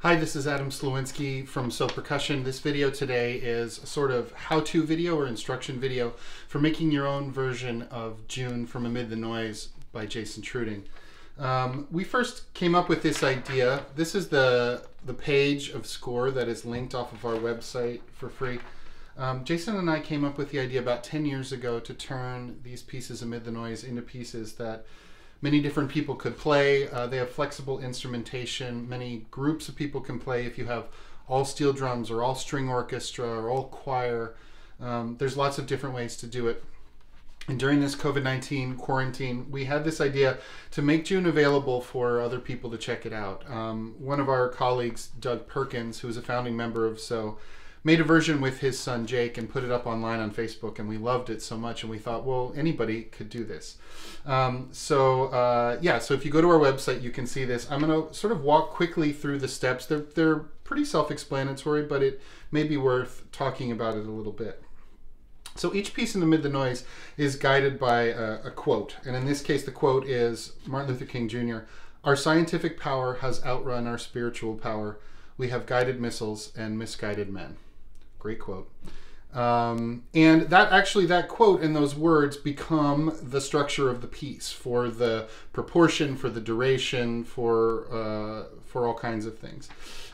Hi, this is Adam Sliwinski from So Percussion. This video today is a sort of how-to video or instruction video for making your own version of June from Amid the Noise by Jason Treuting. We first came up with this idea. This is the page of score that is linked off of our website for free. Jason and I came up with the idea about 10 years ago to turn these pieces Amid the Noise into pieces that many different people could play. They have flexible instrumentation. Many groups of people can play. If you have all steel drums or all string orchestra or all choir, there's lots of different ways to do it. And during this COVID-19 quarantine, we had this idea to make June available for other people to check it out. One of our colleagues, Doug Perkins, who is a founding member of So, made a version with his son Jake and put it up online on Facebook, and we loved it so much, and we thought, well, anybody could do this. So if you go to our website, you can see this. I'm going to sort of walk quickly through the steps. They're pretty self-explanatory, but it may be worth talking about it a little bit. So each piece in Amid the Noise is guided by a quote, and in this case the quote is Martin Luther King Jr. "Our scientific power has outrun our spiritual power. We have guided missiles and misguided men." Great quote. And that quote and those words become the structure of the piece for the proportion, for the duration, for all kinds of things.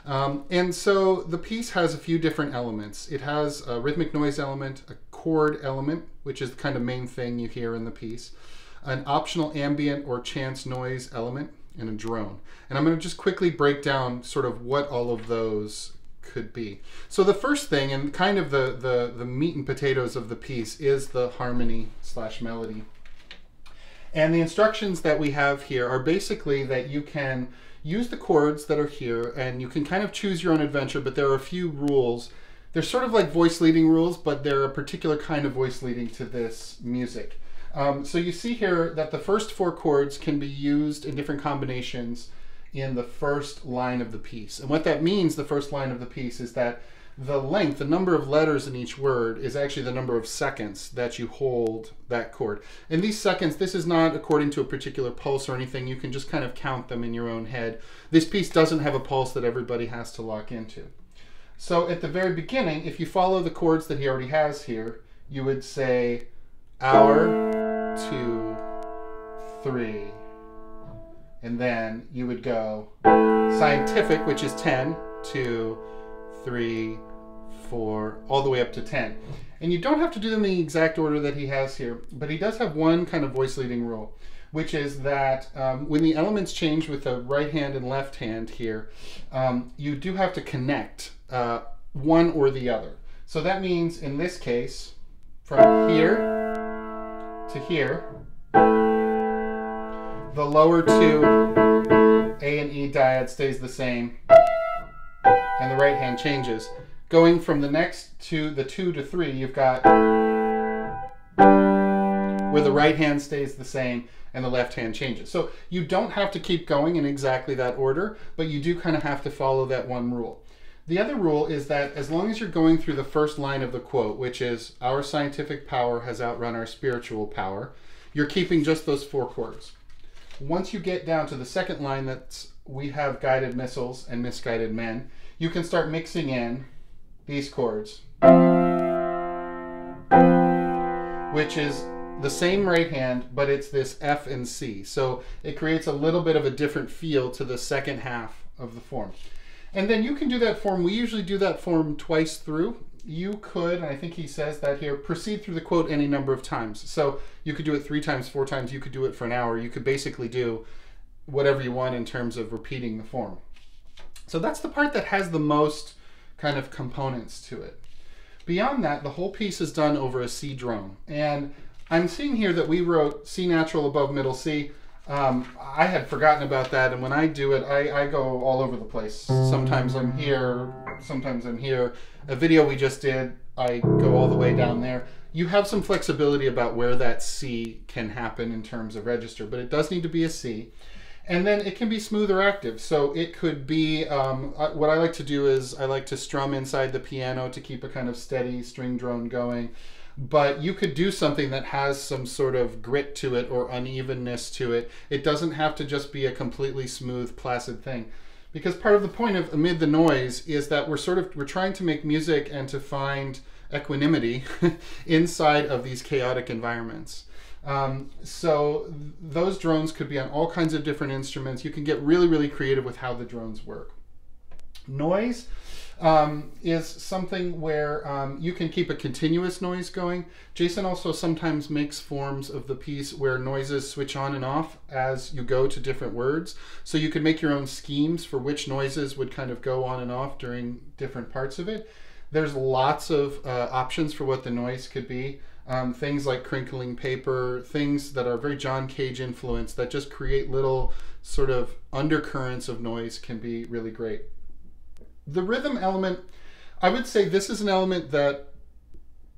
And so the piece has a few different elements. It has a rhythmic noise element, a chord element, which is the kind of main thing you hear in the piece, an optional ambient or chance noise element, and a drone. And I'm going to just quickly break down sort of what all of those could be. So the first thing, and kind of the meat and potatoes of the piece, is the harmony / melody. And the instructions that we have here are basically that you can use the chords that are here, and you can kind of choose your own adventure, but there are a few rules. They're sort of like voice leading rules, but they're a particular kind of voice leading to this music. So you see here that the first 4 chords can be used in different combinations in the first line of the piece. And what that means, the first line of the piece, is that the length, the number of letters in each word, is actually the number of seconds that you hold that chord. And these seconds, this is not according to a particular pulse or anything. You can just kind of count them in your own head. This piece doesn't have a pulse that everybody has to lock into. So at the very beginning, if you follow the chords that he already has here, you would say hour, 2, 3, and then you would go scientific, which is 10, 2, 3, 4, all the way up to 10. And you don't have to do them in the exact order that he has here, but he does have one kind of voice leading rule, which is that when the elements change with the right hand and left hand here, you do have to connect one or the other. So that means in this case, from here to here, the lower 2 A and E dyad stays the same, and the right hand changes. Going from the next to the 2 to 3, you've got where the right hand stays the same and the left hand changes. So you don't have to keep going in exactly that order, but you do kind of have to follow that one rule. The other rule is that as long as you're going through the first line of the quote, which is "Our scientific power has outrun our spiritual power," you're keeping just those 4 chords. Once you get down to the second line, that's "We have guided missiles and misguided men," you can start mixing in these chords, which is the same right hand, but it's this F and C. So it creates a little bit of a different feel to the second half of the form. And then you can do that form. We usually do that form twice through. You could, and I think he says that here, proceed through the quote any number of times. So you could do it 3 times, 4 times, you could do it for an hour. You could basically do whatever you want in terms of repeating the form. So that's the part that has the most kind of components to it. Beyond that, the whole piece is done over a Cdrom. And I'm seeing here that we wrote C natural above middle C. I had forgotten about that, and when I do it, I go all over the place. Sometimes I'm here, sometimes I'm here. A video we just did, I go all the way down there. You have some flexibility about where that C can happen in terms of register, but it does need to be a C. And then it can be smooth or active. So it could be, what I like to do is I like to strum inside the piano to keep a kind of steady string drone going. But you could do something that has some sort of grit to it or unevenness to it. It doesn't have to just be a completely smooth, placid thing. because part of the point of Amid the Noise is that we're trying to make music and to find equanimity inside of these chaotic environments. So those drones could be on all kinds of different instruments. You can get really, really creative with how the drones work. Noise is something where you can keep a continuous noise going. Jason also sometimes makes forms of the piece where noises switch on and off as you go to different words. So you can make your own schemes for which noises would kind of go on and off during different parts of it. There's lots of options for what the noise could be. Things like crinkling paper, things that are very John Cage influenced that just create little sort of undercurrents of noise can be really great. The rhythm element, I would say this is an element that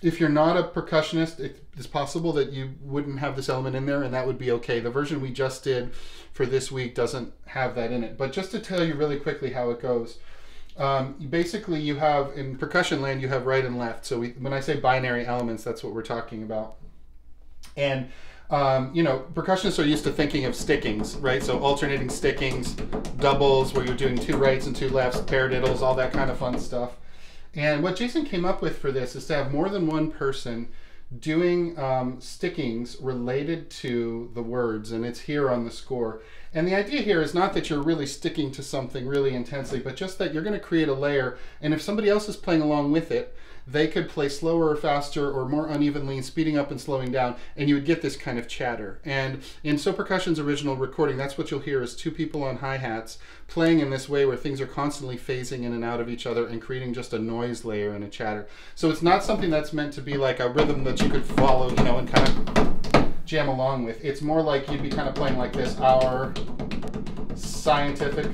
if you're not a percussionist, it's possible that you wouldn't have this element in there, and that would be okay. The version we just did for this week doesn't have that in it. But just to tell you really quickly how it goes, basically you have, in percussion land, you have right and left. So when I say binary elements, that's what we're talking about. And you know, percussionists are used to thinking of stickings, right? So alternating stickings, doubles where you're doing 2 rights and 2 lefts, paradiddles, all that kind of fun stuff. And what Jason came up with for this is to have more than one person doing stickings related to the words, and it's here on the score. And the idea here is not that you're really sticking to something really intensely, but just that you're going to create a layer, and if somebody else is playing along with it, they could play slower or faster or more unevenly, speeding up and slowing down, and you would get this kind of chatter. And in So Percussion's original recording, that's what you'll hear is 2 people on hi-hats playing in this way where things are constantly phasing in and out of each other and creating just a noise layer and a chatter. So it's not something that's meant to be like a rhythm that you could follow, you know, and kind of jam along with. It's more like you'd be kind of playing like this, our scientific.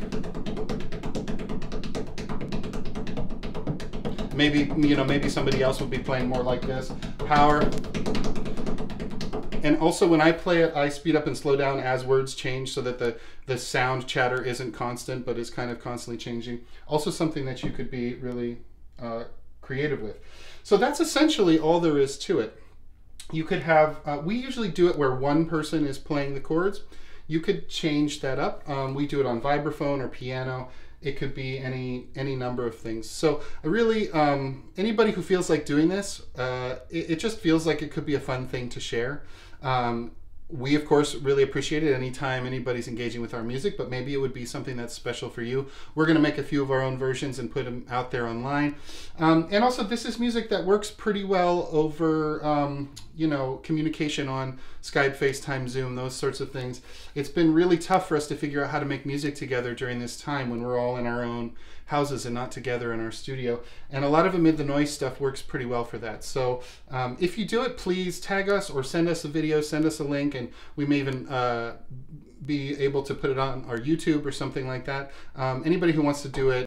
Maybe, you know, maybe somebody else would be playing more like this, power. And also when I play it, I speed up and slow down as words change so that the sound chatter isn't constant, but is kind of constantly changing. Also something that you could be really creative with. So that's essentially all there is to it. You could have, we usually do it where one person is playing the chords. You could change that up. We do it on vibraphone or piano. It could be any number of things. So I really, anybody who feels like doing this, it just feels like it could be a fun thing to share. We, of course, really appreciate it anytime anybody's engaging with our music, but maybe it would be something that's special for you. We're going to make a few of our own versions and put them out there online. And also, this is music that works pretty well over, you know, communication on Skype, FaceTime, Zoom, those sorts of things. It's been really tough for us to figure out how to make music together during this time when we're all in our own houses and not together in our studio. And a lot of Amid the Noise stuff works pretty well for that. So if you do it, please tag us or send us a video, send us a link, and we may even be able to put it on our YouTube or something like that. Anybody who wants to do it,